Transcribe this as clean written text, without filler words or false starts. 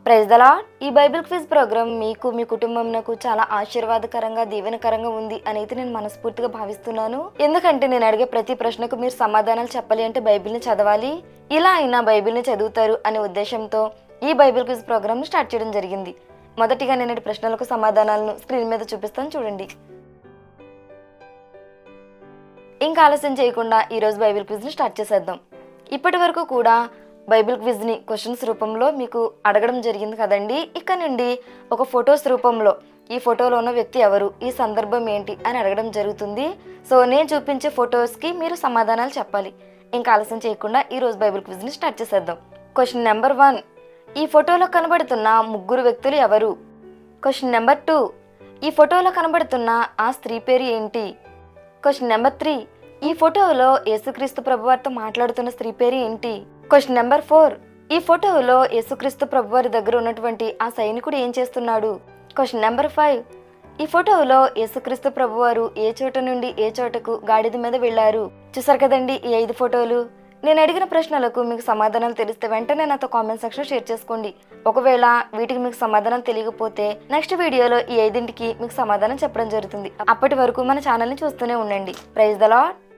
Praise the lord. ఈ Bible quiz program మీకు మీ కుటుంబంకు చాలా ఆశీర్వాదకరంగా దీవెనకరంగా ఉంది అని అయితే నేను మనస్ఫూర్తిగా భావిస్తున్నాను. ఎందుకంటే నేను అడిగే ప్రతి ప్రశ్నకు మీరు సమాధానాలు చెప్పాలి అంటే బైబిల్ని చదవాలి. ఇలా అయినా బైబిల్ని చదువుతారు అనే ఉద్దేశంతో ఈ బైబిల్ క్విజ్ ప్రోగ్రామ్ స్టార్ట్ చేయడం జరిగింది. మొదటిగా నేను ప్రశ్నలకు సమాధానాలను స్క్రీన్ మీద చూపిస్తాను, చూడండి. ఇంకా ఆలస్యం చేయకుండా ఈరోజు బైబిల్ క్విజ్ని స్టార్ట్ చేసేద్దాం. ఇప్పటి వరకు కూడా బైబిల్ క్విజ్ని క్వశ్చన్స్ రూపంలో మీకు అడగడం జరిగింది కదండి. ఇక్కడ నుండి ఒక ఫొటోస్ రూపంలో ఈ ఫోటోలో ఉన్న వ్యక్తి ఎవరు, ఈ సందర్భం ఏంటి అని అడగడం జరుగుతుంది. సో నేను చూపించే ఫొటోస్కి మీరు సమాధానాలు చెప్పాలి. ఇంకా ఆలస్యం చేయకుండా ఈరోజు బైబిల్ క్విజ్ని స్టార్ట్ చేసేద్దాం. క్వశ్చన్ నెంబర్ 1, ఈ ఫోటోలో కనబడుతున్న ముగ్గురు వ్యక్తులు ఎవరు? క్వశ్చన్ నెంబర్ 2, ఈ ఫోటోలో కనబడుతున్న ఆ స్త్రీ పేరు ఏంటి? క్వశ్చన్ నెంబర్ 3, ఈ ఫోటోలో యేసుక్రీస్తు ప్రభువారితో మాట్లాడుతున్న స్త్రీ పేరు ఏంటి? క్వశ్చన్ నెంబర్ 4, ఈ ఫోటోలో యేసుక్రీస్తు ప్రభువారి దగ్గర ఉన్నటువంటి ఆ సైనికుడు ఏం చేస్తున్నాడు? క్వశ్చన్ నెంబర్ 5, ఈ ఫోటోలో యేసుక్రీస్తు ప్రభువారు ఏ చోట నుండి ఏ చోటకు గాడిద మీద వెళ్ళారు? చూసారు కదండి ఈ 5 ఫోటోలు. నేను అడిగిన ప్రశ్నలకు మీకు సమాధానాలు తెలిస్తే వెంటనే నాతో కామెంట్ సెక్షన్ షేర్ చేసుకోండి. ఒకవేళ వీటికి మీకు సమాధానం తెలియకపోతే నెక్స్ట్ వీడియోలో ఈ 5ంటికి మీకు సమాధానం చెప్పడం జరుగుతుంది. అప్పటి వరకు మన ఛానల్ని చూస్తూనే ఉండండి. Praise the lord.